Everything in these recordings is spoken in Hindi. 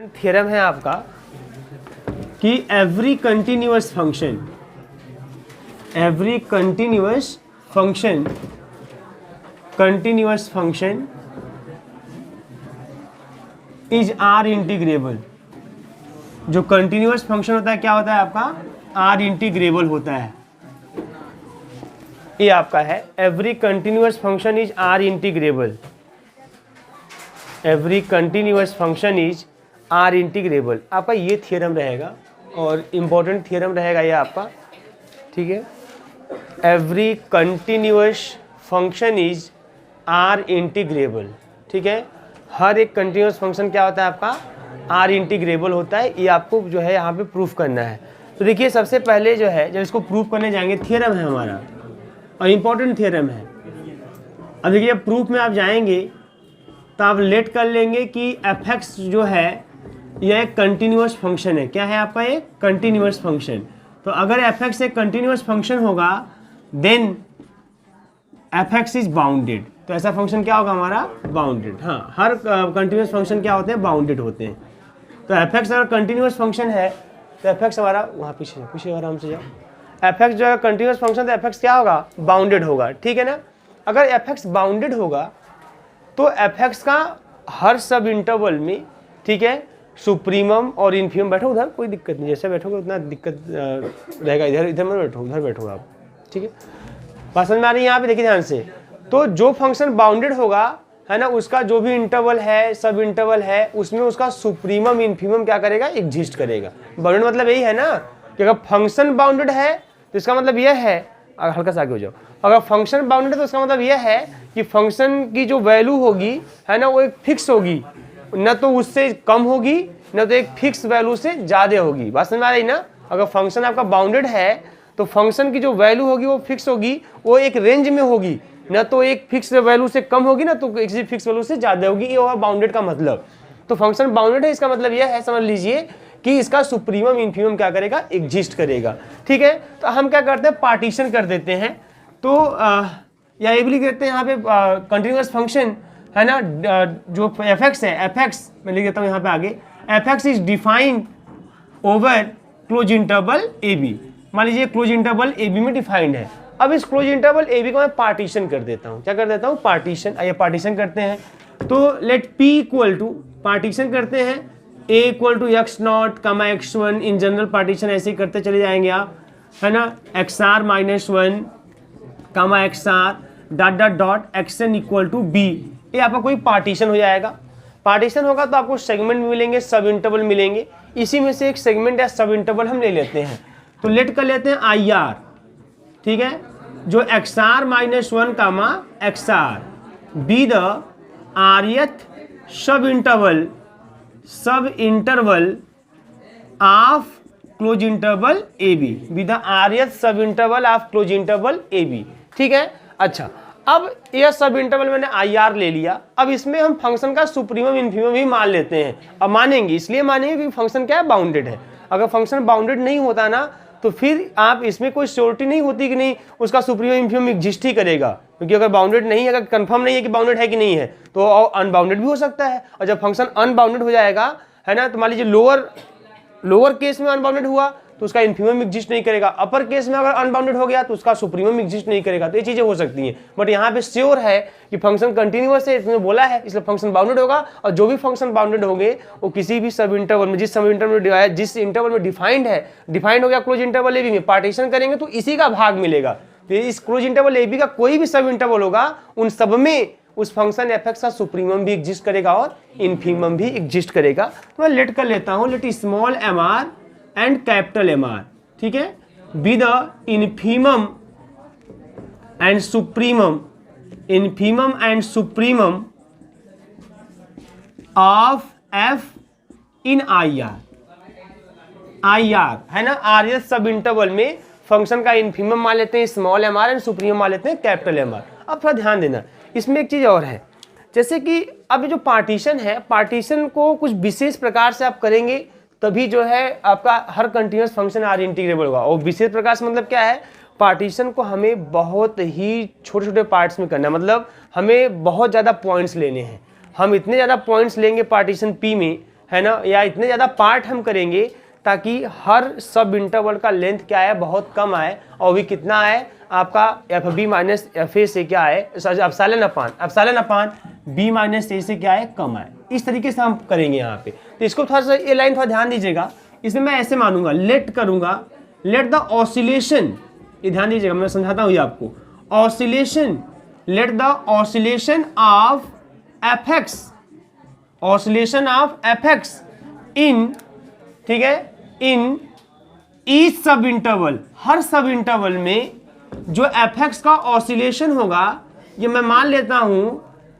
थ्योरम है आपका कि every continuous function is R integrable. जो कंटिन्यूअस फंक्शन होता है क्या होता है आपका, आर इंटीग्रेबल होता है। ये आपका है every continuous function is R integrable. Every continuous function is R integrable, आपका ये थ्योरम रहेगा और इम्पोर्टेंट थ्योरम रहेगा ये आपका, ठीक है। Every continuous function is R integrable, ठीक है। हर एक कंटिन्यूअस फंक्शन क्या होता है आपका, आर इंटीग्रेबल होता है। ये आपको जो है यहाँ पे प्रूफ करना है। तो देखिए सबसे पहले जो है जब इसको प्रूफ करने जाएंगे, थ्योरम है हमारा और इम्पोर्टेंट थ्योरम है। अब देखिए प्रूफ में आप जाएंगे तो आप लेट कर लेंगे कि एफ एक्स जो है यह एक कंटिन्यूअस फंक्शन है। क्या है आपका, एक कंटिन्यूअस फंक्शन। तो अगर एफ एक्स एक कंटिन्यूअस फंक्शन होगा then f x is bounded. तो ऐसा फंक्शन क्या होगा हमारा, बाउंडेड। हाँ, हर कंटिन्यूअस फंक्शन क्या होते हैं, बाउंडेड होते हैं। तो एफ एक्स अगर कंटिन्यूअस फंक्शन है तो एफ एक्स हमारा, वहाँ पीछे आराम से जाओ, एफ एक्स जो है कंटिन्यूअस फंक्शन, तो एफ एक्स क्या होगा, बाउंडेड होगा, ठीक है ना। अगर एफ एक्स बाउंडेड होगा तो एफ एक्स का हर सब इंटरवल में, ठीक है, सुप्रीमम और इन्फीमम, बैठो उधर, कोई दिक्कत नहीं, जैसे बैठोगे उतना दिक्कत रहेगा। इधर मत बैठो, उधर बैठो आप, ठीक है। बात समझ में आ रही है यहाँ पे, देखिए ध्यान से। तो जो फंक्शन बाउंडेड होगा है ना, उसका जो भी इंटरवल है, सब इंटरवल है, उसमें उसका सुप्रीमम इन्फीमम क्या करेगा, एग्जिस्ट करेगा। बाउंडेड मतलब यही है ना कि अगर फंक्शन बाउंडेड है तो इसका मतलब यह है, अगर हल्का सा आगे हो जाओ, अगर फंक्शन बाउंडेड है तो इसका मतलब यह है कि फंक्शन की जो वैल्यू होगी है ना वो एक फिक्स होगी, न तो उससे कम होगी न तो एक फिक्स वैल्यू से ज़्यादा होगी। बात समझ में आ रही ना। अगर फंक्शन आपका बाउंडेड है तो फंक्शन की जो वैल्यू होगी वो फिक्स होगी, वो एक रेंज में होगी, न तो एक फिक्स वैल्यू से कम होगी ना तो किसी फिक्स वैल्यू से ज़्यादा होगी। ये होगा बाउंडेड का मतलब। तो फंक्शन बाउंडेड है, इसका मतलब यह है, समझ लीजिए कि इसका सुप्रीमम इन्फीमम क्या करेगा, एग्जिस्ट करेगा, ठीक है। तो हम क्या करते हैं, पार्टीशन कर देते हैं। तो या ये भी लिख देते हैं यहाँ पे कंटिन्यूअस फंक्शन है ना, जो एफ एक्स है, एफ एक्स मैं लिख देता हूँ यहाँ पे आगे, f x is defined over close interval A b. मान लीजिए क्लोज इंटरवल ए बी में डिफाइंड है। अब इस क्लोज इंटरवल ए बी को मैं पार्टीशन कर देता हूँ। क्या कर देता हूँ, पार्टीशन। आइए पार्टीशन करते हैं। तो let P equal to, partition करते हैं, A equal to X not comma X one. In general partition ऐसे ही करते चले जाएंगे आप, है ना। X are minus one comma X R dot dot dot X N equal to B. ये आपका कोई पार्टीशन हो जाएगा। पार्टीशन होगा तो आपको सेगमेंट मिलेंगे, सब इंटरवल मिलेंगे। इसी में से एक सेगमेंट या सब इंटरवल हम ले लेते हैं। तो लेट कर लेते हैं आई आर, ठीक है, जो X are minus one comma X are be the Rth sub interval of close interval A B, with the Rth sub interval of close interval A B, ठीक है। अच्छा, अब यह सब इंटरवल मैंने आई आर ले लिया। अब इसमें हम फंक्शन का सुप्रीमम इन्फीमम भी मान लेते हैं। अब मानेंगे, इसलिए मानेंगे कि फंक्शन क्या है, बाउंडेड है। अगर फंक्शन बाउंडेड नहीं होता ना तो फिर आप इसमें कोई श्योरिटी नहीं होती कि नहीं उसका सुप्रीमम इन्फीमम एग्जिस्ट ही करेगा, क्योंकि अगर बाउंडेड नहीं है, अगर कंफर्म नहीं है कि बाउंडेड है कि नहीं है, तो अनबाउंडेड भी हो सकता है। और जब फंक्शन अनबाउंडेड हो जाएगा है ना, तो मान लीजिए लोअर केस में अनबाउंडेड हुआ तो उसका इन्फीमम एग्जिस्ट नहीं करेगा, अपर केस में अगर अनबाउंडेड हो गया तो उसका सुप्रीमम एग्जिस्ट नहीं करेगा। तो ये चीजें हो सकती हैं, बट यहाँ पे श्योर है कि फंक्शन कंटिन्यूअस है, इसमें बोला है, इसलिए फंक्शन बाउंडेड होगा। और जो भी फंक्शन बाउंडेड होंगे वो किसी भी सब इंटरवल में, जिस इंटरवल में डिफाइंड हो गया क्लोज इंटरवल ए बी में, पार्टीशन करेंगे तो इसी का भाग मिलेगा। तो इस क्लोज इंटरवल ए बी का कोई भी सब इंटरवल होगा, उन सब में उस फंक्शन एफ एक्स का सुप्रीमम भी एग्जिस्ट करेगा और इन्फीमम भी एग्जिस्ट करेगा। तो मैं लेट कर लेता हूँ, let small m r and capital M r, ठीक है, be the infimum and supremum of f in I r है ना। आर एस सब इंटरवल में फंक्शन का इन्फीमम मान लेते हैं small m r and supremum मान लेते हैं कैपिटल एम आर। अब थोड़ा ध्यान देना, इसमें एक चीज और है, जैसे कि अब जो पार्टीशन है, पार्टीशन को कुछ विशेष प्रकार से आप करेंगे तभी जो है आपका हर कंटिन्यूअस फंक्शन आर इंटीग्रेबल होगा। और विशेष प्रकार से मतलब क्या है, पार्टीशन को हमें बहुत ही छोटे छोटे पार्ट्स में करना है, मतलब हमें बहुत ज़्यादा पॉइंट्स लेने हैं। हम इतने ज़्यादा पॉइंट्स लेंगे पार्टीशन पी में है ना, या इतने ज़्यादा पार्ट हम करेंगे ताकि हर सब इंटरवल का लेंथ क्या है, बहुत कम आए, और भी कितना आए आपका f B minus F A से क्या आए, एप्सिलॉन अपान बी माइनस ए से क्या है, कम आए। इस तरीके से हम करेंगे यहाँ पे। तो इसको थोड़ा सा ये लाइन थोड़ा ध्यान दीजिएगा, इसमें मैं ऐसे मानूंगा, लेट करूंगा, लेट द ऑसिलेशन, ये ध्यान दीजिएगा मैं समझाता हूँ ये आपको, oscillation, let the oscillation of F X, oscillation of F x in, ठीक है, इन ईच सब इंटरवल, हर सब इंटरवल में जो एफ एक्स का ऑसिलेशन होगा, ये मैं मान लेता हूं,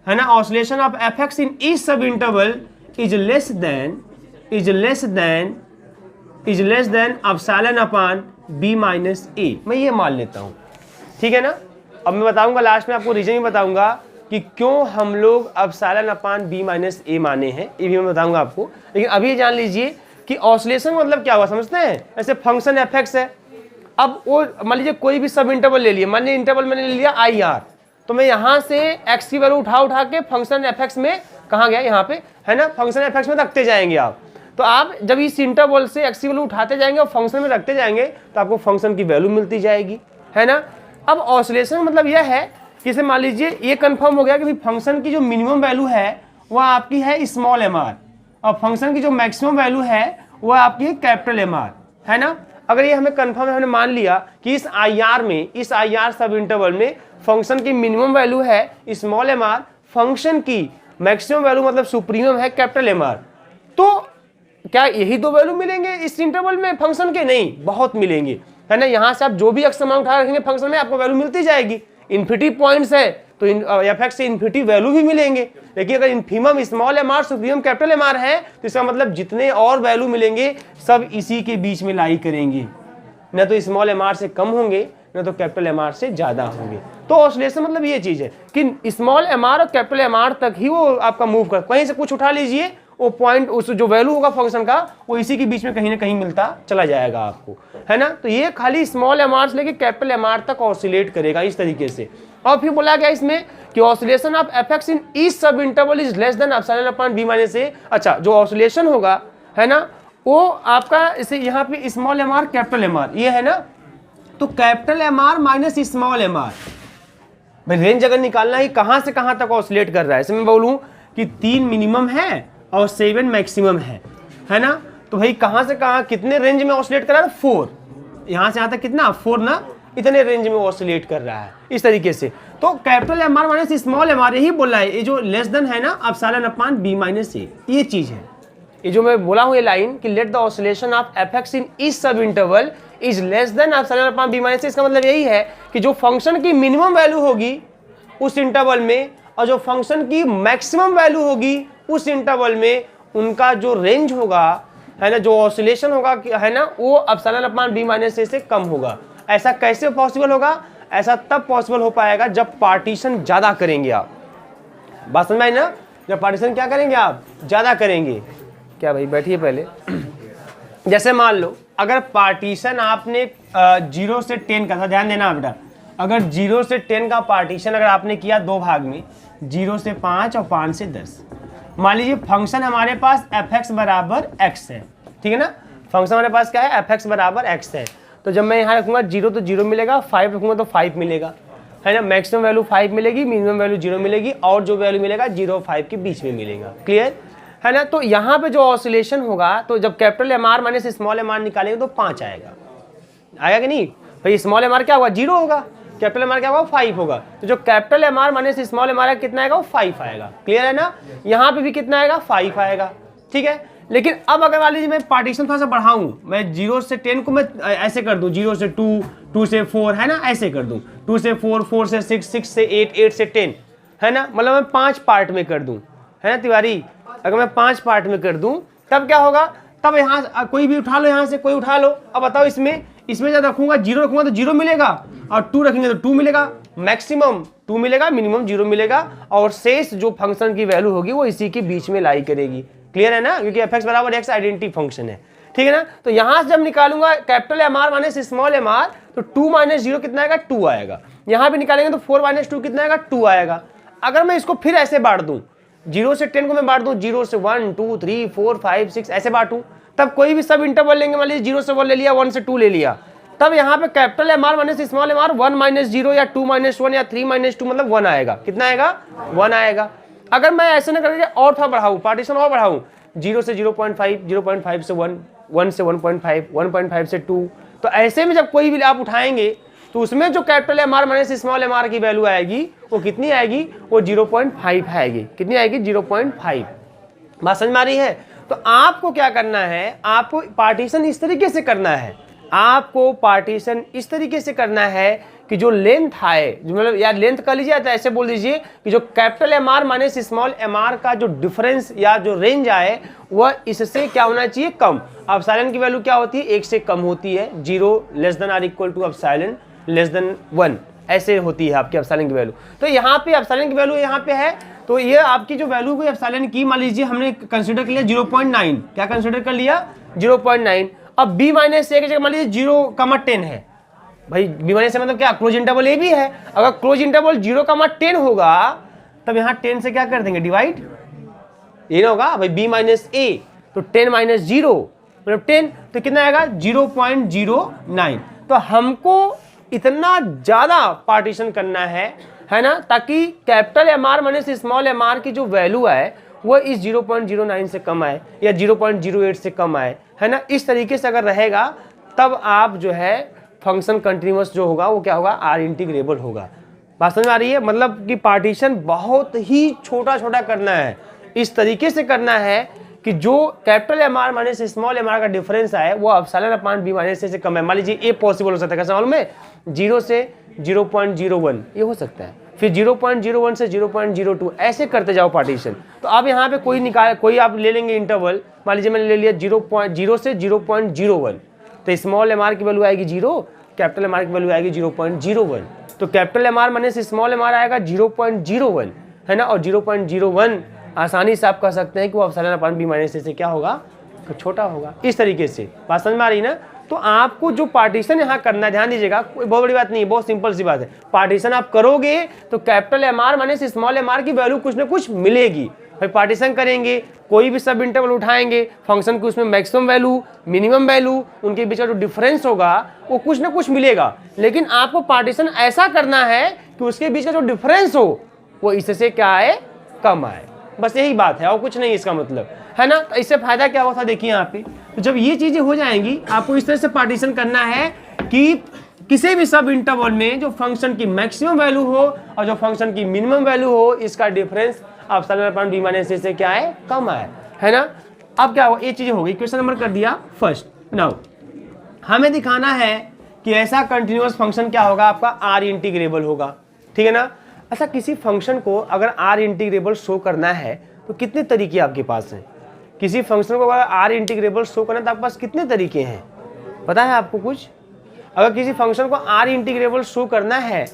है ना, oscillation of F x in each sub interval is less than epsilon upon B minus A, मैं ये मान लेता हूं, ठीक है ना। अब मैं बताऊंगा लास्ट में, आपको रीजन भी बताऊंगा कि क्यों हम लोग एप्सिलॉन अपान बी माइनस ए माने हैं, ये भी मैं बताऊंगा आपको। लेकिन अभी ये जान लीजिए कि ऑसिलेशन मतलब क्या हुआ, समझते हैं। ऐसे फंक्शन एफ एक्स है, अब वो मान लीजिए कोई भी सब इंटरवल ले लिए, मान लीजिए इंटरवल मैंने ले लिया आई आर, तो मैं यहाँ से एक्स की वैल्यू उठा के फंक्शन एफ एक्स में कहाँ गया, यहाँ पे, है ना, फंक्शन एफ एक्स में रखते जाएंगे आप। तो आप जब इस इंटरवल से एक्स की वैल्यू उठाते जाएंगे और फंक्शन में रखते जाएंगे तो आपको फंक्शन की वैल्यू मिलती जाएगी, है ना। अब ऑसिलेशन मतलब यह है कि इसे मान लीजिए ये कंफर्म हो गया कि फंक्शन की जो मिनिमम वैल्यू है वह आपकी है स्मॉल एम आर, और फंक्शन की जो मैक्सिमम वैल्यू है वह आपकी है कैपिटल एम आर, है ना। अगर ये हमें कंफर्म है, हमने मान लिया कि इस आई आर में, इस आई आर सब इंटरवल में फंक्शन की मिनिमम वैल्यू है स्मॉल एम आर, फंक्शन की मैक्सिमम वैल्यू मतलब सुप्रीमम है कैपिटल एम आर, तो क्या यही दो वैल्यू मिलेंगे इस इंटरवल में फंक्शन के? नहीं, बहुत मिलेंगे, है ना। यहाँ से आप जो भी एक्स अमाउंट उठा रखेंगे फंक्शन में आपको वैल्यू मिलती जाएगी। इन्फिनिटी पॉइंट्स है तो एफ एक्स से इन्फिनिटी वैल्यू भी मिलेंगे, लेकिन अगर infimum small m r supremum capital M r है तो इसका मतलब जितने और वैल्यू मिलेंगे सब इसी के बीच में लाई करेंगे, न तो स्मॉल एम आर से कम होंगे न तो कैपिटल एम आर से ज्यादा होंगे। तो ऑसिलेशन मतलब ये चीज है कि स्मॉल एम आर और कैपिटल एम आर तक ही वो आपका मूव कर, कहीं से कुछ उठा लीजिए, वो पॉइंट, उस जो वैल्यू होगा फंक्शन का वो इसी के बीच में कहीं ना कहीं मिलता चला जाएगा आपको, है ना। तो ये खाली स्मॉल एम आर से लेके कैपिटल एम आर तक ऑसिलेट करेगा इस तरीके से। और फिर बोला गया इसमें कि oscillation of F x in each sub interval is less than epsilon upon B minus A. अच्छा, जो ऑसिलेशन होगा, है ना, वो आपका इसे यहाँ पे small m r capital M r ये है ना, तो capital M r minus small m r, भाई रेंज अगर निकालना है कहाँ से कहाँ तक ऑसिलेट कर रहा है, इसमें बोलूँ कि 3 मिनिमम है और 7 मैक्सिमम है ना। तो भाई कहाँ से कहाँ कितने रेंज में ऑसिलेट कर रहा है? 4, यहाँ से यहाँ तक कितना 4 ना, इतने रेंज में ऑसिलेट कर रहा है इस तरीके से। तो capital M r minus small m r यही बोला है, ये जो लेस देन है ना epsilon upon B minus a, ये चीज है, ये जो मैं बोला हूँ ये लाइन कि let the oscillation of F x in each sub interval is less than epsilon upon B minus A. इसका मतलब यही है कि जो फंक्शन की मिनिमम वैल्यू होगी उस इंटरवल में और जो फंक्शन की मैक्सिमम वैल्यू होगी उस इंटरवल में, उनका जो रेंज होगा, है ना, जो ऑसिलेशन होगा, है ना, वो एप्सिलॉन अपान बी माइनस ए से कम होगा। ऐसा कैसे पॉसिबल होगा? ऐसा तब पॉसिबल हो पाएगा जब पार्टीशन ज्यादा करेंगे आप। बात समझ में आई ना? जब पार्टीशन क्या करेंगे आप? ज्यादा करेंगे। क्या भाई बैठिए पहले। जैसे मान लो अगर पार्टीशन आपने 0 से 10 का था, ध्यान देना बेटा, अगर 0 से 10 का पार्टीशन अगर आपने किया 2 भाग में, 0 से 5 और 5 से 10, मान लीजिए फंक्शन हमारे पास एफ एक्स बराबर एक्स है, ठीक है ना। फंक्शन हमारे पास क्या है? एफ एक्स बराबर एक्स है। तो जब मैं यहाँ रखूंगा 0 तो 0 मिलेगा, 5 रखूंगा तो 5 मिलेगा, है ना। मैक्सिमम वैल्यू 5 मिलेगी, मिनिमम वैल्यू 0 मिलेगी, और जो वैल्यू मिलेगा 0 और 5 के बीच में मिलेगा। क्लियर है ना। तो यहाँ पे जो ऑसिलेशन होगा, तो जब capital M r minus small m r निकालेंगे तो 5 आएगा, आएगा कि नहीं भाई? स्मॉल एम आर क्या होगा? 0 होगा, कैपिटल एम आर क्या होगा? 5 होगा। तो जो capital M r minus small m r कितना आएगा? वो 5 आएगा। क्लियर है ना। यहाँ पे भी कितना आएगा? 5 आएगा, ठीक है। लेकिन अब अगर मान लीजिए मैं पार्टीशन थोड़ा सा बढ़ाऊं, मैं 0 से 10 को मैं ऐसे कर दूं, 0 से 2, 2 से 4, है ना, ऐसे कर दूं, 2 से 4, 4 से 6, 6 से 8, 8 से 10, है ना, मतलब मैं 5 पार्ट में कर दूं, है ना तिवारी। अगर मैं 5 पार्ट में कर दूं तब क्या होगा? तब यहाँ कोई भी उठा लो, यहाँ से कोई उठा लो। अब बताओ इसमें जब रखूंगा 0 रखूंगा तो 0 मिलेगा, और 2 रखेंगे तो 2 मिलेगा, मैक्सिमम 2 मिलेगा, मिनिमम 0 मिलेगा, और शेष जो फंक्शन की वैल्यू होगी वो इसी के बीच में लाई करेगी। क्लियर है ना, क्योंकि एफ एक्स बराबर एक्स आइडेंटिटी फंक्शन है, ठीक है ना। तो यहां से जब निकालूंगा capital M r minus small m r, तो 2 माइनस 0 कितना आएगा? 2 आएगा। यहां पे निकालेंगे तो 4 माइनस 2 कितना आएगा? 2 आएगा। अगर मैं इसको फिर ऐसे बांट दूं, 0 से 10 को मैं बांट दूं, 0 से 1 2 3 4 5 6 ऐसे बांटूं, तब कोई भी सब इंटरवल लेंगे, मान लीजिए 0 से 1 ले लिया, 1 से 2 ले लिया, तब यहाँ पे capital M r minus small m r 1 minus 0 या 2 माइनस 1 या 3 माइनस 2 मतलब 1 आएगा। कितना आएगा? 1 आएगा। अगर मैं ऐसे ना करके और थोड़ा बढ़ाऊं, पार्टीशन और बढ़ाऊं, 0 से 0.5, 0.5 से 1, 1 से 1.5, 1.5 से 2, तो ऐसे में जब कोई भी आप उठाएंगे तो उसमें जो capital M r minus small m r की वैल्यू आएगी वो कितनी आएगी? वो 0.5 आएगी। कितनी आएगी? 0.5। बात समझ में आ रही है? तो आपको क्या करना है, आपको पार्टीशन इस तरीके से करना है, आपको पार्टीशन इस तरीके से करना है कि जो लेंथ आए, जो मतलब यार लेंथ कर लीजिए, तो ऐसे बोल दीजिए कि जो capital M r minus small m r का जो डिफरेंस या जो रेंज आए वह इससे क्या होना चाहिए? कम। एप्सिलॉन की वैल्यू क्या होती है? 1 से कम होती है। 0 less than or equal to epsilon less than 1, ऐसे होती है आपकी एप्सिलॉन की वैल्यू। तो यहाँ पे एप्सिलॉन की वैल्यू यहाँ पे है, तो ये आपकी जो वैल्यू हुई एप्सिलॉन की, मान लीजिए हमने कंसीडर कर लिया 0.9, क्या कंसीडर कर लिया? 0.9। अब b माइनस ए की जगह मान लीजिए 0,10 है, भाई b माइनस ए मतलब क्या? क्लोज इंटरवल ए भी है। अगर क्लोज इंटरवल 0,10 होगा तब यहाँ 10 से क्या कर देंगे? डिवाइड। ये ना होगा भाई b माइनस ए, तो 10 माइनस 0 मतलब 10, तो कितना आएगा? 0.09। तो हमको इतना ज्यादा पार्टीशन करना है ना, ताकि capital M r minus small m r की जो वैल्यू है वो इस 0.09 से कम आए या 0.08 से कम आए, है ना। इस तरीके से अगर रहेगा तब आप जो है फंक्शन कंटिन्यूअस जो होगा वो क्या होगा? आर इंटीग्रेबल होगा। बात समझ में आ रही है? मतलब कि पार्टीशन बहुत ही छोटा छोटा करना है, इस तरीके से करना है कि जो capital M r minus small m r का डिफरेंस आए वो एप्सिलॉन अपॉन बी माइनस ए से कम है। मान लीजिए ए पॉसिबल हो सकता है, कैसे मालूम है? 0 से 0.01 ये हो सकता है, फिर 0.01 से 0.02 ऐसे करते जाओ पार्टीशन। तो आप यहाँ पे कोई आप ले लेंगे इंटरवल, मान लीजिए मैंने ले लिया 0 से 0.01, तो स्मॉल एम आर की वैल्यू आएगी 0, कैपिटल एम आर की वैल्यू आएगी 0.01। तो capital M r minus small m r आएगा 0.01, है ना। और 0.01 आसानी से आप कह सकते हैं कि वो एप्सिलॉन अपॉन बी माइनस ए से क्या होगा? तो छोटा होगा। इस तरीके से बात समझ में आ रही ना। तो आपको जो पार्टीशन यहाँ करना है, ध्यान दीजिएगा, कोई बहुत बड़ी बात नहीं है, बहुत सिंपल सी बात है। पार्टीशन आप करोगे तो capital M r minus small m r की वैल्यू कुछ ना कुछ मिलेगी। भाई पार्टीशन करेंगे, कोई भी सब इंटरवल उठाएंगे, फंक्शन की उसमें मैक्सिमम वैल्यू मिनिमम वैल्यू उनके बीच का जो डिफरेंस होगा वो कुछ ना कुछ मिलेगा। लेकिन आपको पार्टीशन ऐसा करना है कि उसके बीच का जो डिफरेंस हो वो इससे क्या आए? कम आए। बस यही बात है और कुछ नहीं इसका मतलब, है ना। तो इससे फायदा क्या हुआ था देखिए यहाँ पे। तो जब ये चीजें हो जाएंगी आपको इस तरह से पार्टीशन करना है कि किसी भी सब इंटरवल में जो फंक्शन की मैक्सिमम वैल्यू हो और जो फंक्शन की मिनिमम वैल्यू हो इसका difference epsilon upon B minus ए से क्या है? कम आए, है ना। अब क्या हुआ? ये चीजें हो गई। क्वेश्चन नंबर कर दिया फर्स्ट। नाउ हमें दिखाना है कि ऐसा कंटिन्यूअस फंक्शन क्या होगा? आपका आर इंटीग्रेबल होगा, ठीक है ना। अच्छा, किसी फंक्शन को अगर आर इंटीग्रेबल शो करना है तो कितने तरीके आपके पास हैं? किसी फंक्शन को अगर आर इंटीग्रेबल शो करना है तो आपके पास कितने तरीके हैं? पता है आपको कुछ? अगर किसी फंक्शन को आर इंटीग्रेबल शो करना है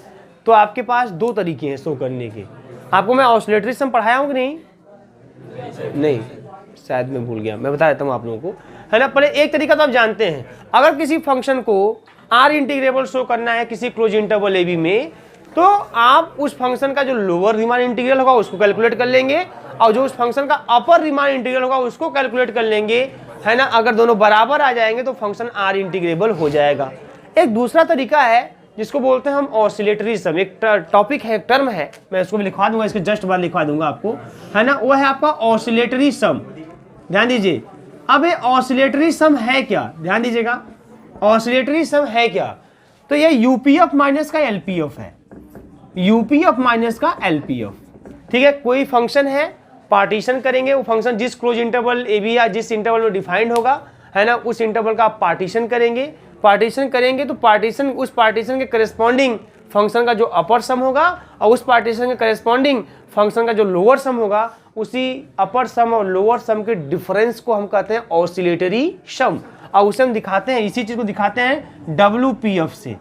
तो आपके पास 2 तरीके हैं शो करने के। आपको मैं ऑसिलेटरी सम पढ़ाया हूँ कि नहीं? नहीं, शायद मैं भूल गया, मैं बता देता हूँ आप लोगों को, है ना। पहले एक तरीका तो आप जानते हैं, अगर किसी फंक्शन को आर इंटीग्रेबल शो करना है किसी क्लोज इंटरवल ए बी में, तो आप उस फंक्शन का जो लोअर रीमान इंटीग्रल होगा उसको कैलकुलेट कर लेंगे और जो उस फंक्शन का अपर रीमान इंटीग्रल होगा उसको कैलकुलेट कर लेंगे, है ना। अगर दोनों बराबर आ जाएंगे तो फंक्शन आर इंटीग्रेबल हो जाएगा। एक दूसरा तरीका है जिसको बोलते हैं हम ऑसिलेटरी सम। एक टॉपिक है, एक टर्म है, मैं इसको भी लिखवा दूंगा, इसके जस्ट बाद लिखवा दूंगा आपको, है ना। वो है आपका ऑसिलेटरी सम। ध्यान दीजिए, अब ये ऑसिलेटरी सम है क्या? ध्यान दीजिएगा, ऑसिलेटरी सम है क्या? तो ये यूपीएफ माइनस का एलपीएफ है, यूपीएफ माइनस का एलपीएफ, ठीक है। कोई फंक्शन है, पार्टीशन करेंगे, वो फंक्शन जिस क्लोज इंटरवल ए बी या जिस इंटरवल में डिफाइंड होगा, है ना, उस इंटरवल का आप पार्टीशन करेंगे। पार्टीशन करेंगे तो पार्टीशन, उस पार्टीशन के करस्पॉन्डिंग फंक्शन का जो अपर सम होगा और उस पार्टीशन के करस्पॉन्डिंग फंक्शन का जो लोअर सम होगा, उसी अपर सम और लोअर सम के डिफरेंस को हम कहते हैं ऑसिलेटरी सम। और उसे हम दिखाते हैं, इसी चीज को दिखाते हैं WPF से।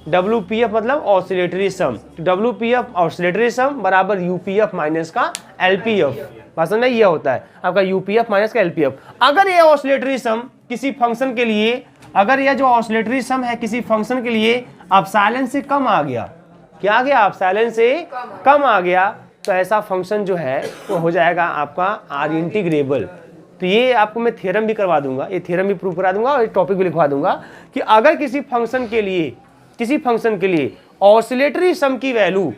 WPF मतलब ऑसिलेटरी सम। WPF ऑसिलेटरी सम बराबर UPF माइनस का LPF। बात समझ में? ये होता है आपका UPF माइनस का LPF। अगर ये ऑसिलेटरी सम किसी फंक्शन के लिए, अगर यह जो ऑसिलेटरी सम है किसी फंक्शन के लिए एप्सिलॉन से कम आ गया, क्या आ गया? एप्सिलॉन से कम आ गया, तो ऐसा फंक्शन जो है वो हो जाएगा आपका आर इंटीग्रेबल। तो ये आपको मैं थ्योरम भी करवा दूंगा, ये थ्योरम भी प्रूव करा दूंगा और टॉपिक भी लिखवा दूंगा कि अगर किसी फंक्शन के लिए ऑसिलेटरी सम की वैल्यू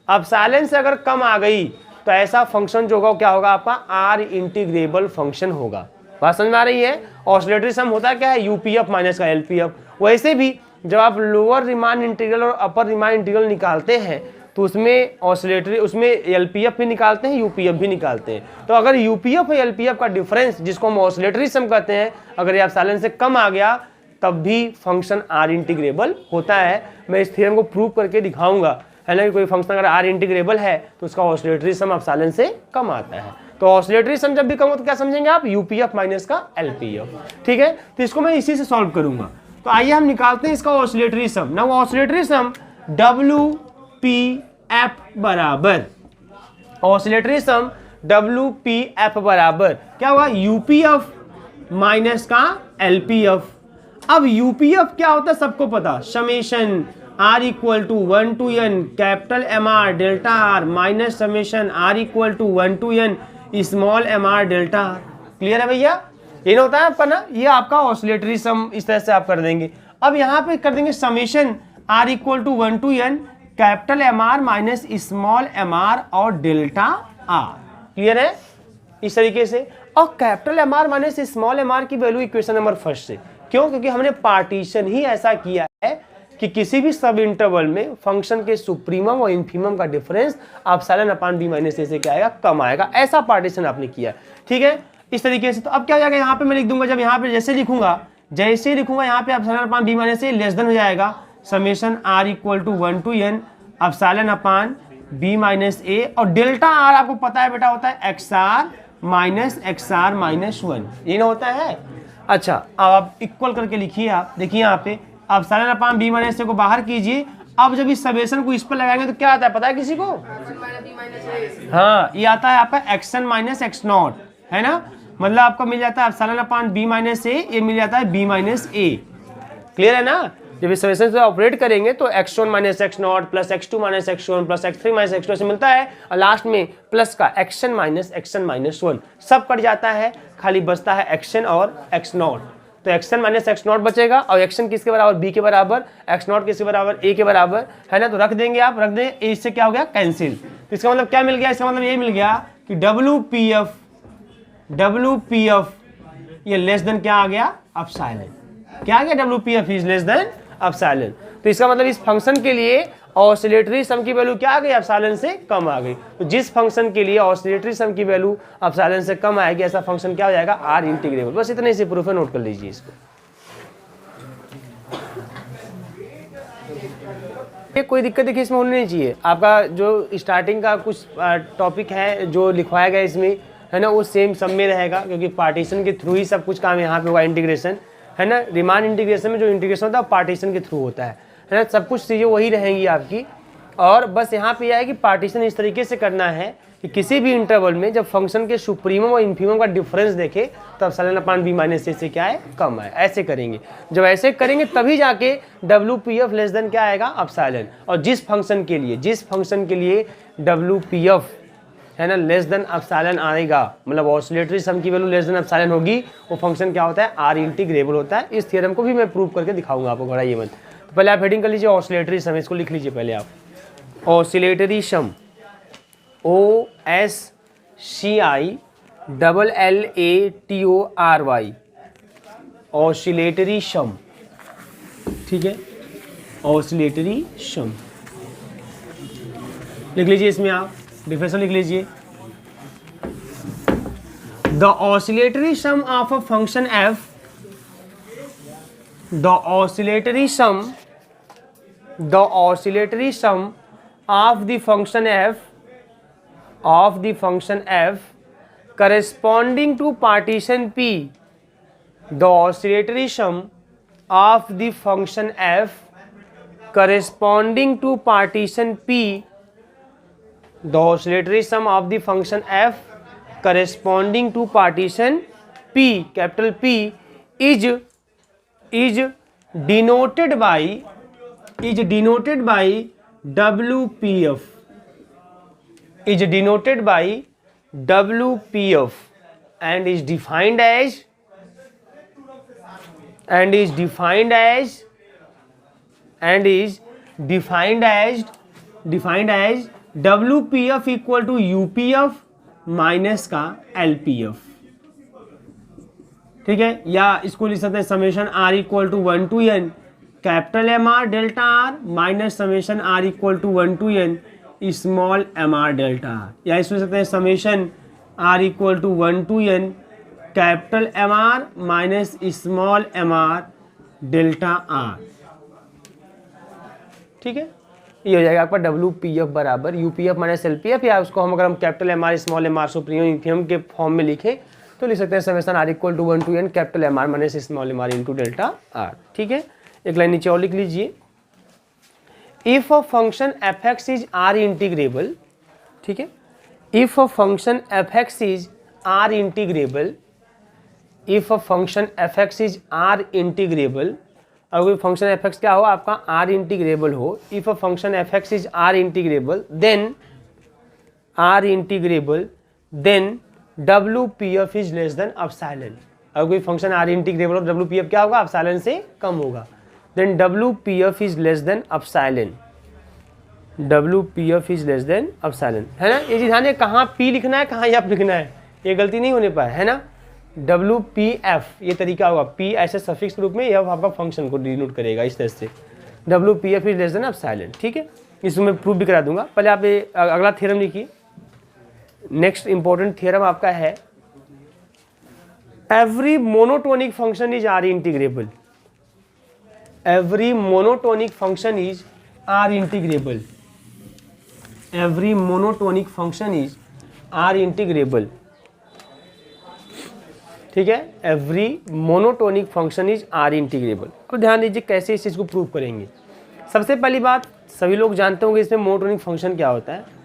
एप्सिलॉन से अगर कम आ गई तो ऐसा फंक्शन जो होगा क्या होगा आपका आर इंटीग्रेबल फंक्शन होगा। बात समझ में आ रही है? ऑसिलेटरी सम होता क्या है? यूपीएफ माइनस का एलपीएफ। वैसे भी जब आप लोअर रीमान इंटीग्रल और अपर रीमान इंटीग्रल निकालते हैं तो उसमें एलपीएफ भी निकालते हैं, यूपीएफ भी निकालते हैं। तो अगर यूपीएफ और एलपीएफ का डिफरेंस जिसको हम ऑसिलेटरी सम कहते हैं अगर ये एप्सिलॉन से कम आ गया तब भी फंक्शन आर इंटीग्रेबल होता है। मैं इस थ्योरम को प्रूव करके दिखाऊंगा, है ना, कि कोई फंक्शन अगर आर इंटीग्रेबल है तो उसका ऑसिलेटरी सम एप्सिलॉन से कम आता है। तो ऑसिलेटरी सम जब भी कम हो तो क्या समझेंगे आप? यूपीएफ माइनस का एलपीएफ। ठीक है, तो इसको मैं इसी से सॉल्व करूंगा। तो आइए हम निकालते हैं इसका ऑसिलेटरी सम। ना ऑसिलेटरी सम WPF बराबर, ऑसिलेटरी सम WPF बराबर क्या होगा? यूपीएफ माइनस का एलपीएफ। अब यूपीएफ क्या होता है सबको पता, summation R equal to 1 to n capital MR delta R minus summation R equal to 1 to n small MR delta R। Clear है भैया? ये ना होता है आपका ना, ये आपका ऑसिलेटरी सम इस तरह से आप कर देंगे। अब यहाँ पे कर देंगे summation R equal to 1 to n capital MR minus small MR और डेल्टा R। क्लियर है? इस तरीके से। और capital MR minus small MR की वैल्यू इक्वेशन नंबर फर्स्ट से। क्यों? क्योंकि हमने पार्टीशन ही ऐसा किया है कि किसी भी सब इंटरवल में फंक्शन के सुप्रीमम और इन्फीमम का difference epsilon upon b minus a से क्या आएगा? कम आएगा। ऐसा पार्टीशन आपने किया। ठीक है, इस तरीके से। तो अब क्या हो जाएगा? यहाँ पे मैं लिख दूंगा, जब यहाँ पे जैसे लिखूंगा यहाँ पे epsilon upon b minus a less than हो जाएगा summation R equal to 1 to n epsilon upon b minus a और डेल्टा R आपको पता है बेटा होता है XR माइनस 1। ये ना होता है? अच्छा, अब आप इक्वल करके लिखिए। आप देखिए यहाँ पे epsilon upon b minus a को बाहर कीजिए। अब जब इस समेशन को इस पर लगाएंगे तो क्या आता है पता है किसी को? हाँ, ये आता है आपका xn माइनस x0, है ना। मतलब आपको मिल जाता है epsilon upon b minus a, ये मिल जाता है b माइनस a। क्लियर है ना? जब इस समेशन से ऑपरेट करेंगे तो x1 minus x0 plus x2 minus x1 plus x3 minus x2 से मिलता है और लास्ट में प्लस का xn माइनस 1 सब कट जाता है, खाली बचता है xn और x0। तो xn माइनस x0 बचेगा और xn किसके बराबर? b के बराबर, x0 किसके बराबर? a के बराबर, है ना। तो रख देंगे आप, रख दें, a इससे क्या हो गया? कैंसिल। तो इसका मतलब क्या मिल गया? इसका मतलब ये मिल गया कि WPF ये लेस देन क्या आ गया? एप्सिलॉन। क्या आ गया? WPF is less than epsilon. तो इसका मतलब इस फंक्शन के लिए ऑसिलेटरी सम की वैल्यू क्या आ गई? एप्सिलॉन से कम आ गई। तो जिस फंक्शन के लिए ऑसिलेटरी सम की वैल्यू एप्सिलॉन से कम आएगी ऐसा फंक्शन क्या हो जाएगा? R integrable. बस इतने से प्रूफ है, नोट कर लीजिए इसको। ये कोई दिक्कत देखिए इसमें होनी नहीं चाहिए। आपका जो स्टार्टिंग का कुछ टॉपिक है जो लिखवाया गया इसमें, है ना, वो सेम सब में रहेगा क्योंकि पार्टीशन के थ्रू ही सब कुछ काम यहाँ पे होगा। इंटीग्रेशन, है ना, रीमान इंटीग्रेशन में जो इंटीग्रेशन होता है पार्टीशन के थ्रू होता है ना। सब कुछ चीज़ें वही रहेंगी आपकी। और बस यहाँ पे यह है कि पार्टीशन इस तरीके से करना है कि किसी भी इंटरवल में जब फंक्शन के सुप्रीमम और इन्फीमम का डिफरेंस देखे तब epsilon upon b minus a से क्या है? कम आए। ऐसे करेंगे। जब ऐसे करेंगे तभी जाके WPF लेस देन क्या आएगा? एप्सिलॉन। और जिस फंक्शन के लिए WPF, है ना, लेस देन एप्सिलॉन आएगा, मतलब ऑसिलेटरी सम की वैल्यू लेस देन एप्सिलॉन होगी, वो फंक्शन क्या होता है? आर इंटीग्रेबल होता है। इस थ्योरम को भी मैं प्रूव करके दिखाऊंगा आपको, घबराइए मत। तो पहले आप हेडिंग कर लीजिए ऑसिलेटरी सम, इसको लिख लीजिए पहले आप। ऑसिलेटरी सम OSCILLATORY, ऑसिलेटरी सम। ठीक है, ऑसिलेटरी सम लिख लीजिए। इसमें आप डिफिनेशन लिख लीजिए। The oscillatory sum of a function f, the oscillatory sum of the function f corresponding to partition p, the oscillatory sum of the function f corresponding to partition p, the oscillatory sum of the function f corresponding to partition p, capital P, is denoted by WPF, is denoted by WPF and is defined as WPF equal to UPF minus का LPF, ठीक है। या इसको लिख सकते हैं summation R equal to 1 to n capital MR delta R minus summation R equal to 1 to n small MR delta R, या इसको लिख सकते हैं summation R equal to 1 to n capital MR minus small MR delta R, ठीक है। ये हो जाएगा आपका WPF बराबर UPF माइनस LPF, या उसको हम अगर हम capital MR small MR supremum infimum के फॉर्म में लिखें तो लिख सकते हैं summation R equal to 1 to n capital MR minus small MR into delta R, ठीक है। एक लाइन नीचे और लिख लीजिए, if a function fx is R integrable, ठीक है। If a function fx is R integrable, if a function fx is R integrable, अगर कोई फंक्शन fx क्या हो आपका R इंटीग्रेबल हो, if a function fx is R integrable then WPF is less than epsilon. अगर कोई फंक्शन R इंटीग्रेबल हो WPF क्या होगा, एप्सिलॉन से कम होगा, then WPF is less than epsilon, WPF is less than epsilon, है ना। ये ध्यान है कहाँ P लिखना है कहाँ F लिखना है, ये गलती नहीं होने पाए, है ना। WPF ये तरीका होगा, P ऐसे सफिक्स रूप में, F आपका फंक्शन को डिनोट करेगा इस तरह से, WPF is less than epsilon, ठीक है। इसको मैं प्रूफ भी करा दूंगा, पहले आप अगला थ्योरम लिखिए। नेक्स्ट इंपॉर्टेंट थ्योरम आपका है, every monotonic function is R integrable, every monotonic function is R integrable, every monotonic function is R integrable, ठीक है। Every monotonic function is R integrable. अब ध्यान दीजिए कैसे इस चीज़ को प्रूव करेंगे। सबसे पहली बात, सभी लोग जानते होंगे इसमें मोनोटोनिक फंक्शन क्या होता है।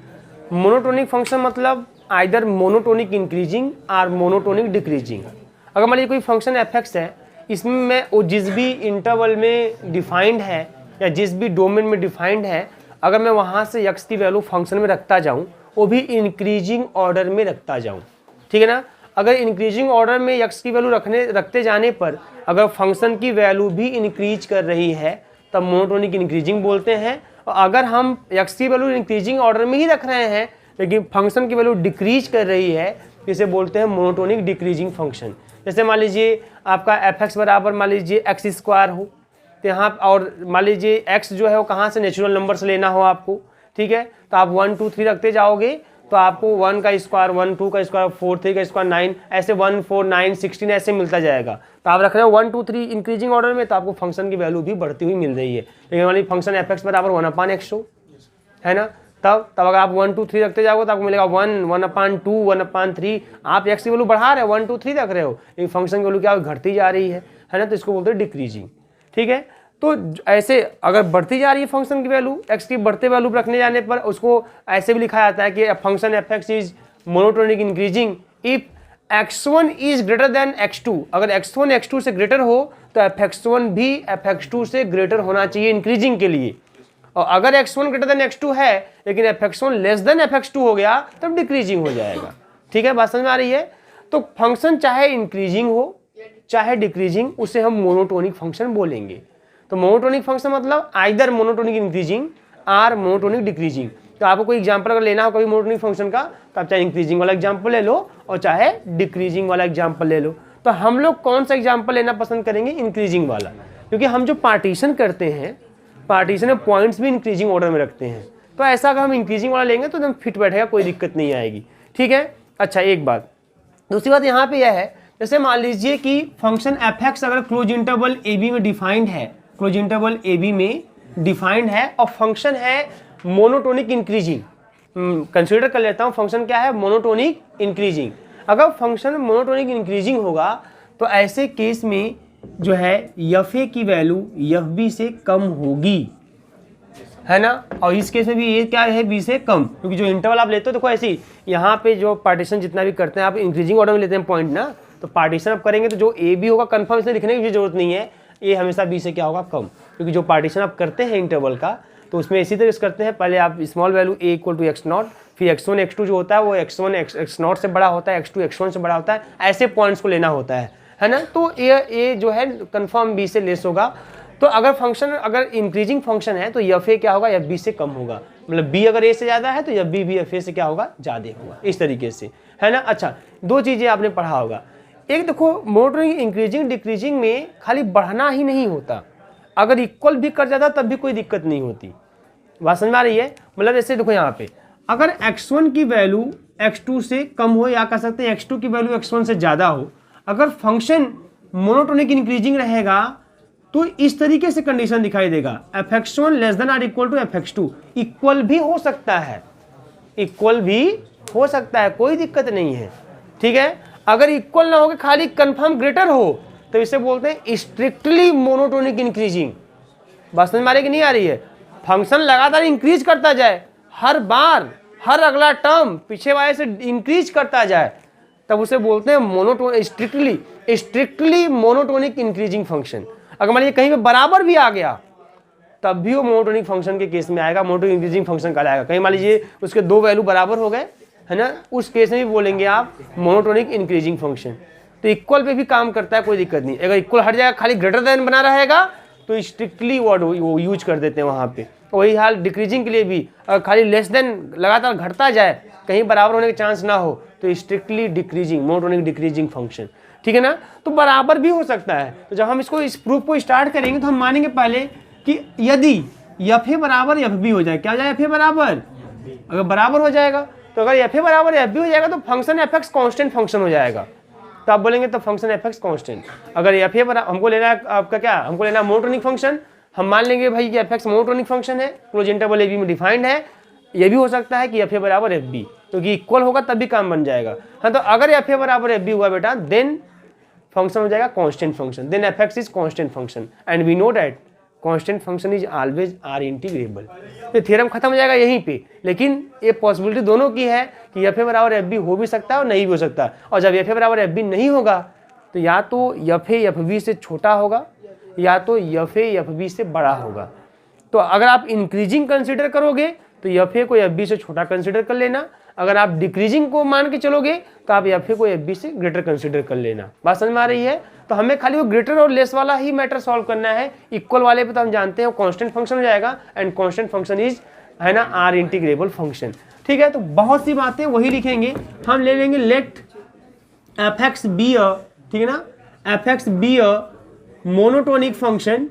मोनोटोनिक फंक्शन मतलब आइदर मोनोटोनिक इंक्रीजिंग और मोनोटोनिक डिक्रीजिंग। अगर मान लीजिए कोई फंक्शन fx है, इसमें मैं वो जिस भी इंटरवल में डिफाइंड है या जिस भी डोमेन में डिफाइंड है, अगर मैं वहाँ से x की वैल्यू फंक्शन में रखता जाऊँ, वो भी इंक्रीजिंग ऑर्डर में रखता जाऊँ, ठीक है ना। अगर इंक्रीजिंग ऑर्डर में x की वैल्यू रखते जाने पर अगर फंक्शन की वैल्यू भी इंक्रीज कर रही है तब मोनोटोनिक इंक्रीजिंग बोलते हैं। और अगर हम x की वैल्यू इंक्रीजिंग ऑर्डर में ही रख रहे हैं लेकिन फंक्शन की वैल्यू डिक्रीज कर रही है, इसे बोलते हैं मोनोटोनिक डिक्रीजिंग फंक्शन। जैसे मान लीजिए आपका fx बराबर मान लीजिए x स्क्वायर हो, तो यहाँ और मान लीजिए x जो है वो कहाँ से नेचुरल नंबर से लेना हो आपको, ठीक है। तो आप 1 2 3 रखते जाओगे तो आपको 1 का स्क्वायर 1 2 का स्क्वायर 4 3 का स्क्वायर 9 ऐसे 1 4 9 16 ऐसे मिलता जाएगा। तो आप रख रहे हो 1 2 3 इंक्रीजिंग ऑर्डर में, तो आपको फंक्शन की वैल्यू भी बढ़ती हुई मिल रही है। लेकिन मान लीजिए फंक्शन fx बराबर 1/x हो, है ना। तब अगर आप 1 2 3 रखते जाओगे तो आपको मिलेगा 1 1/2 1/3। आप x की वैल्यू बढ़ा रहे हो, 1 2 3 रख रहे हो, लेकिन फंक्शन की वैल्यू क्या घटती जा रही है ना। तो इसको बोलते हैं डिक्रीजिंग, ठीक है। तो ऐसे अगर बढ़ती जा रही है फंक्शन की वैल्यू, x की बढ़ते वैल्यू रखने जाने पर उसको ऐसे भी लिखा जाता है कि function fx is monotonic increasing if x1 is greater than x2। अगर x1 x2 से ग्रेटर हो तो fx1 भी fx2 से ग्रेटर होना चाहिए इंक्रीजिंग के लिए। और अगर x1 ग्रेटर देन x2 है लेकिन fx1 लेस देन fx2 हो गया तब डिक्रीजिंग हो जाएगा, ठीक है। बात समझ में आ रही है। तो फंक्शन चाहे इंक्रीजिंग हो चाहे डिक्रीजिंग, उसे हम मोनोटोनिक फंक्शन बोलेंगे। तो मोनोटोनिक फंक्शन मतलब आइदर मोनोटोनिक इंक्रीजिंग और मोनोटोनिक डिक्रीजिंग। तो आपको कोई एग्जांपल अगर लेना हो कभी मोनोटोनिक फंक्शन का, तो आप चाहे इंक्रीजिंग वाला एग्जांपल ले लो और चाहे डिक्रीजिंग वाला एग्जांपल ले लो। तो हम लोग कौन सा एग्जांपल लेना पसंद करेंगे, इंक्रीजिंग वाला, क्योंकि हम जो पार्टीशन करते हैं, पार्टीशन में पॉइंट्स भी इंक्रीजिंग ऑर्डर में रखते हैं। तो ऐसा अगर हम इंक्रीजिंग वाला लेंगे तो एकदम फिट बैठेगा, कोई दिक्कत नहीं आएगी, ठीक है। अच्छा, एक बात। दूसरी बात यहाँ पे यह है, जैसे मान लीजिए कि फंक्शन fx अगर क्लोज इंटरवल a b में डिफाइंड है, क्लोज इंटरवल a b में डिफाइंड है और फंक्शन है मोनोटोनिक इंक्रीजिंग। कंसीडर कर लेता हूँ फंक्शन क्या है, मोनोटोनिक इंक्रीजिंग। अगर फंक्शन मोनोटोनिक इंक्रीजिंग होगा तो ऐसे केस में जो है एफ ए की वैल्यू एफ बी से कम होगी, है ना। और इस केस में भी ये क्या है, बी से कम, क्योंकि जो इंटरवल आप लेते हो देखो ऐसे ही यहाँ पे जो पार्टीशन जितना भी करते हैं आप इंक्रीजिंग ऑर्डर में लेते हैं पॉइंट ना, तो पार्टीशन आप करेंगे तो जो ए बी होगा कन्फर्म इसलिए लिखने की जरूरत नहीं है, ये हमेशा बी से क्या होगा, कम। क्योंकि जो पार्टीशन आप करते हैं इंटरवल का तो उसमें इसी तरह से करते हैं, पहले आप small value a equal to x0, फिर x1 x2 जो होता है वो x1 x0 से बड़ा होता है, x2 x1 से बड़ा होता है, ऐसे पॉइंट्स को लेना होता है ना। तो ये जो है कंफर्म b से लेस होगा। तो अगर फंक्शन अगर इंक्रीजिंग फंक्शन है तो एफ ए क्या होगा, एफ बी से कम होगा, मतलब b अगर a से ज़्यादा है तो एफ बी भी एफ ए से क्या होगा, ज़्यादा होगा, इस तरीके से, है ना। अच्छा, दो चीज़ें आपने पढ़ा होगा, एक देखो मोनोटोनिक इंक्रीजिंग डिक्रीजिंग में खाली बढ़ना ही नहीं होता, अगर इक्वल भी कर जाता तब भी कोई दिक्कत नहीं होती। बात समझ में आ रही है? मतलब जैसे देखो यहाँ पे अगर x1 की वैल्यू x2 से कम हो, या कह सकते हैं x2 की वैल्यू x1 से ज़्यादा हो, अगर फंक्शन मोनोटोनिक इंक्रीजिंग रहेगा तो इस तरीके से कंडीशन दिखाई देगा, fx1 less than or equal to fx2। Equal भी हो सकता है, इक्वल भी हो सकता है, कोई दिक्कत नहीं है, ठीक है। अगर इक्वल ना हो के खाली कंफर्म ग्रेटर हो तो इसे बोलते हैं स्ट्रिक्टली मोनोटोनिक इंक्रीजिंग। बात समझ में आ रही है कि नहीं आ रही है? फंक्शन लगातार इंक्रीज करता जाए, हर बार हर अगला टर्म पीछे वाले से इंक्रीज करता जाए, तब उसे बोलते हैं monotonic, strictly monotonic increasing function. अगर मान लीजिए कहीं पे बराबर भी आ गया तब भी वो मोनोटोनिक फंक्शन के केस में आएगा, मोनोटोनिक इंक्रीजिंग फंक्शन कहलाएगा। कहीं मान लीजिए उसके दो वैल्यू बराबर हो गए, है ना, उस केस में भी बोलेंगे आप मोनोटोनिक इंक्रीजिंग फंक्शन। तो इक्वल पे भी काम करता है, कोई दिक्कत नहीं। अगर इक्वल हट जाएगा, खाली ग्रेटर देन बना रहेगा तो स्ट्रिक्टली वर्ड वो यूज कर देते हैं वहाँ पे। वही हाल डिक्रीजिंग के लिए भी, अगर खाली लेस देन लगातार घटता जाए, कहीं बराबर होने का चांस ना हो, तो strictly decreasing, monotonic decreasing function, ठीक है ना। तो बराबर भी हो सकता है। तो जब हम इसको इस प्रूफ को स्टार्ट करेंगे तो हम मानेंगे पहले कि यदि एफ ए बराबर एफ बी हो जाए, क्या हो जाए, एफ ए बराबर, अगर बराबर हो जाएगा तो अगर एफ ए बराबर एफ बी हो जाएगा तो function F x constant function हो जाएगा। तो आप बोलेंगे तो फंक्शन एफ एक्स कॉन्स्टेंट, अगर एफ ए बराबर, हमको लेना है आपका क्या, हमको लेना है मोनोटोनिक फंक्शन, हम मान लेंगे भाई कि एफ एक्स मोनोटोनिक फंक्शन है, क्लोज इंटरवल ए बी में डिफाइंड है। ये भी हो सकता है कि एफ ए बराबर एफ बी, क्योंकि इक्वल होगा तब भी काम बन जाएगा। हाँ, तो अगर एफ ए बराबर एफ बी हुआ बेटा, देन फंक्शन हो जाएगा constant function, then f x is constant function and we know that constant function is always R integrable. तो थ्योरम खत्म हो जाएगा यहीं पे, लेकिन ये पॉसिबिलिटी दोनों की है कि एफ ए बराबर एफ बी हो भी सकता है और नहीं भी हो सकता। और जब एफ ए बराबर एफ बी नहीं होगा तो या तो एफ ए एफ बी से छोटा होगा या तो एफ ए एफ बी से बड़ा होगा। तो अगर आप इंक्रीजिंग कंसिडर करोगे तो एफ ए को एफ बी से छोटा कंसिडर कर लेना, अगर आप डिक्रीजिंग को मान के चलोगे तो आप एफ ए को एफ बी से ग्रेटर कंसिडर कर लेना। बात समझ में आ रही है? तो हमें खाली वो ग्रेटर और लेस वाला ही मैटर सॉल्व करना है। इक्वल वाले पे तो हम जानते हैं वो कांस्टेंट फंक्शन हो जाएगा, एंड कांस्टेंट फंक्शन इज, है ना, आर इंटीग्रेबल फंक्शन, ठीक है। तो बहुत सी बातें वही लिखेंगे हम, ले लेंगे let f x be a, ठीक है ना, f x be a monotonic function,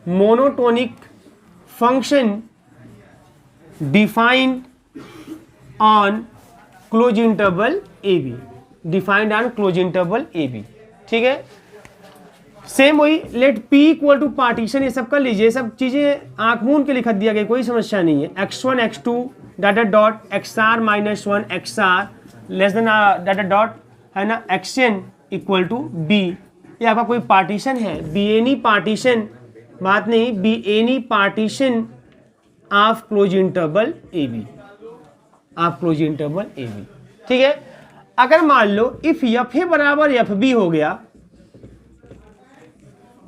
monotonic function defined on close interval A b, defined on close interval A B, ठीक है। सेम वही let P equal to partition, ये सब कर लीजिए, सब चीजें आंख मूंद के लिख दिया गया, कोई समस्या नहीं है। x1 x2 dot dot xr minus 1 xr less than dot dot, है ना, xn इक्वल टू b, ये आपका कोई पार्टीशन है, बी एनी पार्टीशन, बात नहीं, be any partition of close interval A b, of close interval A B, ठीक है। अगर मान लो इफ एफ ए बराबर एफ बी हो गया,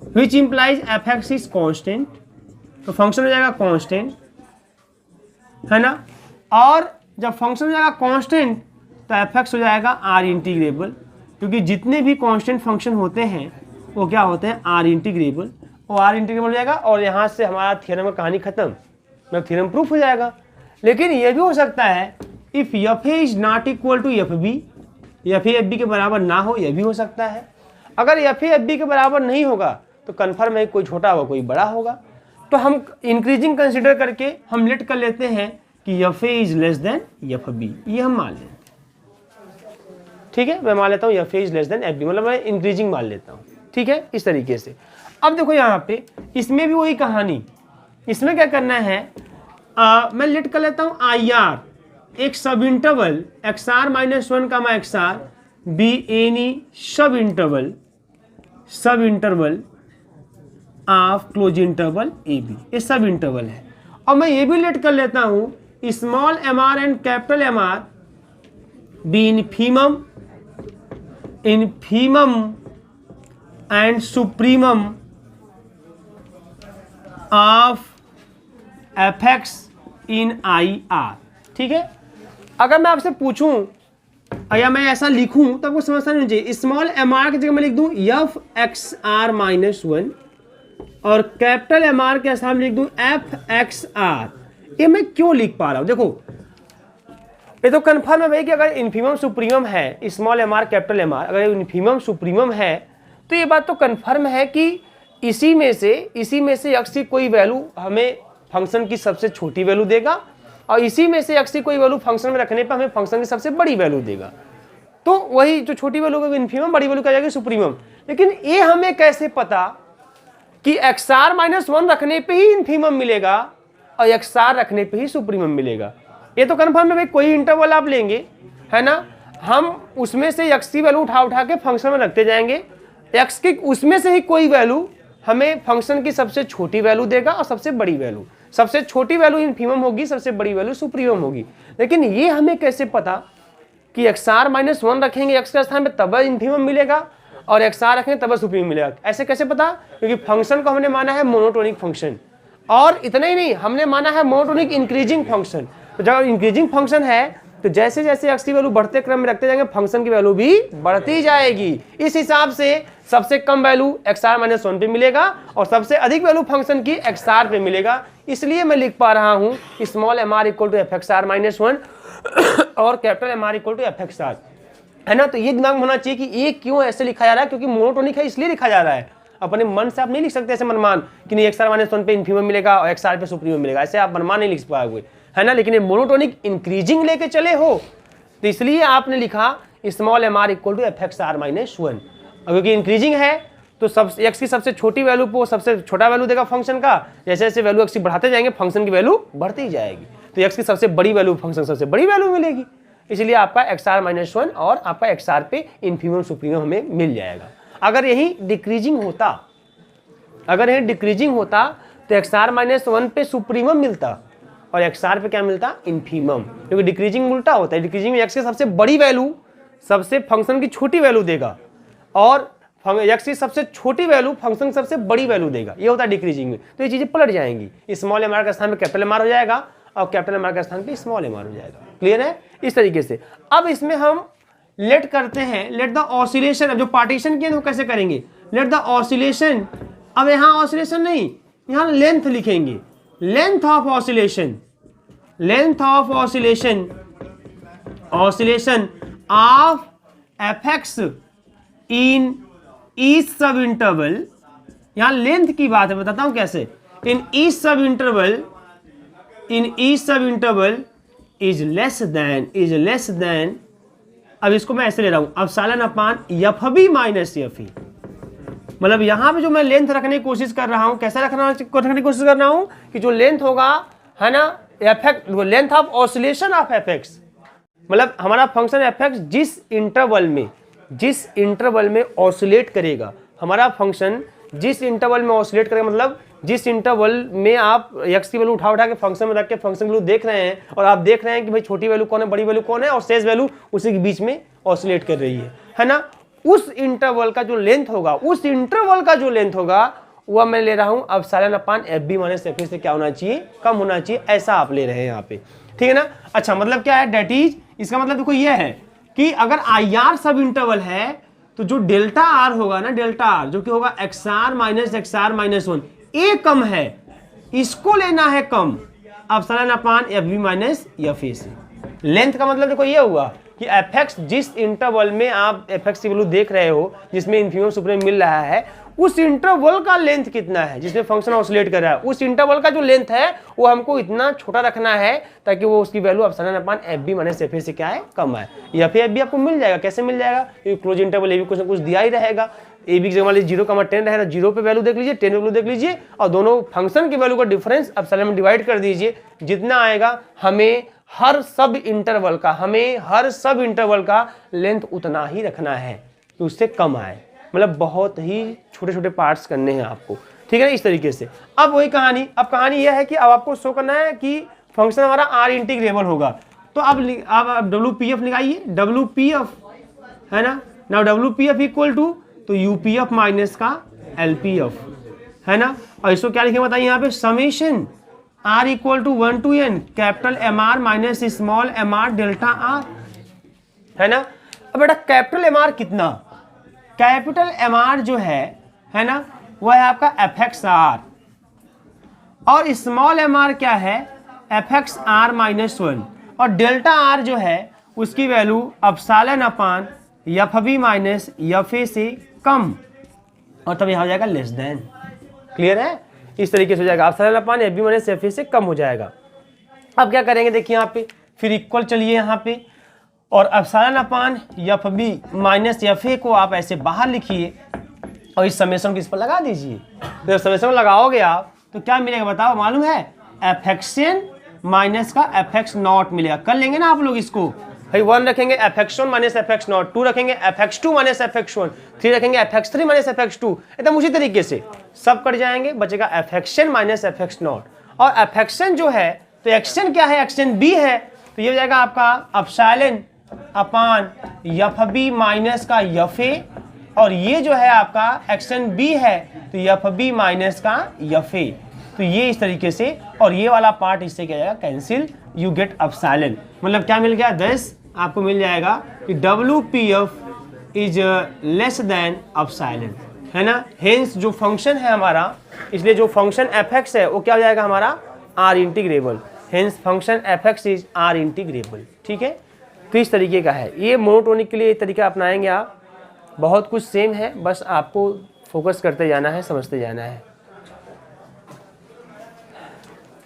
which implies F x is constant, तो फंक्शन हो जाएगा कॉन्स्टेंट, है ना। और जब फंक्शन हो जाएगा कॉन्स्टेंट तो एफ एक्स हो जाएगा आर इंटीग्रेबल, क्योंकि जितने भी कांस्टेंट फंक्शन होते हैं वो क्या होते हैं, आर इंटीग्रेबल, वो आर इंटीग्रेबल हो जाएगा। और यहाँ से हमारा थ्योरम का कहानी खत्म, मतलब थ्योरम प्रूफ हो जाएगा। लेकिन ये भी हो सकता है if f a is not equal to f b, f a f b के बराबर ना हो, यह भी हो सकता है। अगर एफ ए एफ बी के बराबर नहीं होगा तो कन्फर्म है कोई छोटा होगा कोई बड़ा होगा। तो हम इंक्रीजिंग कंसिडर करके हम लेट कर लेते हैं कि f a is less than f b, ये हम मान लेते हैं, ठीक है। मैं मान लेता हूँ f a is less than f b, मतलब मैं इंक्रीजिंग मान लेता हूँ, ठीक है, इस तरीके से। अब देखो यहाँ पे इसमें भी वही कहानी, इसमें क्या करना है, मैं लेट कर लेता हूँ आई आर, एक सब इंटरवल एक्स आर माइनस 1 का एक्स आर बी एनी सब interval of close interval A b, ये सब इंटरवल है। और मैं ये भी लेट कर लेता हूं small m r and capital M r be infimum and supremum of F x in I r, ठीक है। अगर मैं आपसे पूछूं या मैं ऐसा लिखूं तो आपको समझना नहीं चाहिए। स्मॉल एम आर की जगह मैं लिख दूं एफ एक्स आर माइनस 1 और कैपिटल एम आर के सामने लिख दूं एफ एक्स आर। ये मैं क्यों लिख पा रहा हूं? देखो ये तो कन्फर्म है भाई कि अगर इन्फीमम सुप्रीमम है, small m r capital M r अगर इन्फीमम सुप्रीमम है तो ये बात तो कन्फर्म है कि इसी में से एक्स की कोई वैल्यू हमें फंक्शन की सबसे छोटी वैल्यू देगा और इसी में से एक्स की कोई वैल्यू फंक्शन में रखने पर हमें फंक्शन की सबसे बड़ी वैल्यू देगा। तो वही जो छोटी वैल्यू का इन्फीमम, बड़ी वैल्यू का जाएगी सुप्रीमम। लेकिन ये हमें कैसे पता कि एक्स आर माइनस 1 रखने पे ही इन्फीमम मिलेगा और एक्स आर रखने पे ही सुप्रीमम मिलेगा? ये तो कन्फर्म है भाई, कोई इंटरवल आप लेंगे है ना, हम उसमें से एक्स की वैल्यू उठा के फंक्शन में रखते जाएंगे, एक्स की उसमें से ही कोई वैल्यू हमें फंक्शन की सबसे छोटी वैल्यू देगा और सबसे बड़ी वैल्यू, सबसे छोटी वैल्यू इन्फीमम होगी, सबसे बड़ी वैल्यू सुप्रीमम होगी। लेकिन ये हमें कैसे पता कि एक्स आर माइनस 1 रखेंगे एक्स के स्थान में तब इन्फीमम मिलेगा और एक्स आर रखेंगे तब सुप्रीमम मिलेगा? ऐसे कैसे पता? क्योंकि फंक्शन को हमने माना है मोनोटोनिक फंक्शन, और इतना ही नहीं, हमने माना है मोनोटोनिक इंक्रीजिंग फंक्शन। तो जब इंक्रीजिंग फंक्शन है तो जैसे जैसे एक्स की वैल्यू बढ़ते क्रम में रखते जाएंगे फंक्शन की वैल्यू भी बढ़ती जाएगी। इस हिसाब से सबसे कम वैल्यू एक्स आर माइनस 1 पे मिलेगा और सबसे अधिक वैल्यू फंक्शन की एक्स आर पे मिलेगा। इसलिए मैं लिख पा रहा हूं small m r equal to f x are minus 1 और capital M r equal to f x r, है ना। तो ये दिमाग में होना चाहिए कि ये क्यों ऐसे लिखा जा रहा है, क्योंकि मोनोटोनिक है इसलिए लिखा जा रहा है। अपने मन से आप नहीं लिख सकते ऐसे मनमान कि नहीं एक्स आर माइनस 1 पे इन्फीमम मिलेगा और एक्स आर पे सुप्रीमम मिलेगा, ऐसे आप मनमान नहीं लिख पाओगे, है ना। लेकिन ये मोनोटोनिक इंक्रीजिंग लेके चले हो तो इसलिए आपने लिखा small m r equal to f x are minus 1। क्योंकि इंक्रीजिंग है तो सब एक्स की सबसे छोटी वैल्यू को सबसे छोटा वैल्यू देगा फंक्शन का, जैसे जैसे वैल्यू एक्स की बढ़ाते जाएंगे फंक्शन की वैल्यू बढ़ती जाएगी, तो एक्स की सबसे बड़ी वैल्यू फंक्शन सबसे बड़ी वैल्यू मिलेगी। इसलिए आपका एक्स आर माइनस 1 और आपका एक्स आर पे इन्फीमम सुप्रीमम हमें मिल जाएगा। अगर यही डिक्रीजिंग होता तो एक्स आर माइनस 1 पे सुप्रीमम मिलता और एक्स आर पे क्या मिलता? इन्फीमम। क्योंकि डिक्रीजिंग उल्टा होता है, डिक्रीजिंग में एक्स की सबसे बड़ी वैल्यू सबसे फंक्शन की छोटी वैल्यू देगा और एक्स की सबसे छोटी वैल्यू फंक्शन की सबसे बड़ी वैल्यू देगा, ये होता है डिक्रीजिंग में। तो ये चीजें पलट जाएंगी, स्मॉल एम आर के स्थान पे कैपिटल एम आर हो जाएगा और कैपिटल एम आर के स्थान पे स्मॉल एम आर हो जाएगा। क्लियर है? इस तरीके से अब इसमें हम लेट करते हैं, लेट द ऑसिलेशन। अब जो पार्टीशन किए वो कैसे करेंगे? लेट द ऑसिलेशन, अब यहाँ ऑसिलेशन नहीं, यहाँ लेंथ लिखेंगे, length of oscillation, length of oscillation, oscillation of F x in each sub interval. यहां लेंथ की बात है, बताता हूं कैसे। In each sub interval is less than, अब इसको मैं ऐसे ले रहा हूं, epsilon upon F B minus F E. मतलब यहां पे जो मैं लेंथ रखने की कोशिश कर रहा हूं, कैसा रखने की कोशिश कर रहा हूं कि जो लेंथ होगा, है ना, length of oscillation of F x, मतलब हमारा फंक्शन एफ एक्स जिस इंटरवल में ऑसिलेट करेगा, हमारा फंक्शन जिस इंटरवल में ऑसिलेट करेगा, मतलब जिस इंटरवल में आप एक्स की वैल्यू उठा के फंक्शन में रख के फंक्शन वैल्यू देख रहे हैं और आप देख रहे हैं कि भाई छोटी वैल्यू कौन है, बड़ी वैल्यू कौन है और शेष वैल्यू उसी के बीच में ऑसिलेट कर रही है ना। उस इंटरवल का जो लेंथ होगा, वह मैं ले रहा हूं अब epsilon upon F B minus F E से क्या होना चाहिए? कम होना चाहिए, ऐसा आप ले रहे हैं यहाँ पे, ठीक है ना। अच्छा, मतलब क्या है? डेट इज, इसका मतलब देखो ये है कि अगर आई आर सब इंटरवल है तो जो डेल्टा आर होगा ना, डेल्टा आर जो कि होगा एक्स आर माइनस 1, ए कम है, इसको लेना है कम, epsilon upon F B minus F A से। लेंथ का मतलब देखो ये हुआ कि एफ एक्स जिस इंटरवल में आप एफ एक्स की वैल्यू देख रहे हो, जिसमें इन्फीमम सुप्रीमम मिल रहा है, उस इंटरवल का लेंथ कितना है जिसमें फंक्शन ऑसिलेट कर रहा है, उस इंटरवल का जो लेंथ है वो हमको इतना छोटा रखना है ताकि वो उसकी value epsilon upon F B minus F A से क्या है? कम है। एफ ए आपको मिल जाएगा, कैसे मिल जाएगा? क्योंकि क्लोज इंटरवल ए बी कुछ ना कुछ दिया ही रहेगा, ए बी की जगह 0,10 रहेगा, 0 पे वैल्यू देख लीजिए, 10 वैल्यू देख लीजिए और दोनों फंक्शन की वैल्यू का डिफरेंस एप्सिलॉन में डिवाइड कर दीजिए, जितना आएगा हमें हर सब इंटरवल का लेंथ उतना ही रखना है कि उससे कम आए, मतलब बहुत ही छोटे छोटे पार्ट्स करने हैं आपको, ठीक है ना, इस तरीके से। अब वही कहानी, अब कहानी यह है कि अब आपको शो करना है कि फंक्शन हमारा आर इंटीग्रेबल होगा, तो अब डब्ल्यू पी एफ निकालिए, डब्ल्यू पी एफ, है ना। Now W P F equal to तो यू पी एफ माइनस का एल पी एफ, है ना। और इसको क्या लिखेंगे बताइए यहाँ पे? Summation r equal to 1 to n capital M r minus small m r delta r, है ना। अब बेटा कैपिटल एम आर कितना, कैपिटल एम आर जो है ना, वह है आपका एफ एक्स आर, और स्मॉल एम आर क्या है, एफ एक्स आर माइनस 1, और डेल्टा आर जो है उसकी value epsilon upon F B minus F A से कम, और तब यहाँ हो जाएगा लेस देन। क्लियर है, इस तरीके से हो जाएगा, epsilon upon F B minus F A से कम हो जाएगा। अब क्या करेंगे देखिए यहाँ पे, फिर इक्वल चलिए यहाँ पे, और epsilon upon F B minus F a को आप ऐसे बाहर लिखिए और इस समेशन को इस पर लगा दीजिए। तो समेशन लगाओगे आप तो क्या मिलेगा बताओ, मालूम है, एफ एक्स एन माइनस का एफ एक्स नॉट मिलेगा। कर लेंगे ना आप लोग इसको, भाई 1 रखेंगे F X one minus F X naught, 2 रखेंगे F X two minus F X one, 3 रखेंगे F X three minus F X two, एकदम उसी तरीके से सब कट जाएंगे, बचेगा F X N minus F X naught. और एफ एक्स एन जो है तो एक्स एन क्या है, एक्स एन बी है, तो ये हो जाएगा आपका epsilon upon F B minus का एफ ए, और ये जो है आपका एक्स एन बी है तो एफ बी माइनस का एफ ए, तो ये इस तरीके से, और ये वाला पार्ट इससे क्या जाएगा कैंसिल, यू गेट एप्सिलॉन। मतलब क्या मिल गया, 10 आपको मिल जाएगा कि W P F is less than epsilon, है ना। हेंस जो फंक्शन है हमारा, इसलिए जो फंक्शन एफ एक्स है वो क्या हो जाएगा हमारा R integrable, hence function F x is R integrable. ठीक है, तो इस तरीके का है ये, मोनोटोनिक के लिए ये तरीका अपनाएंगे आप, बहुत कुछ सेम है, बस आपको फोकस करते जाना है, समझते जाना है।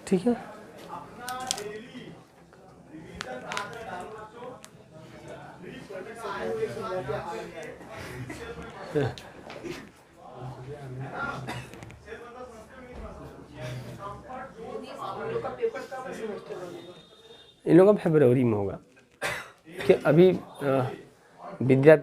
ठीक है, इन लोगों का फरवरी में होगा कि अभी विद्या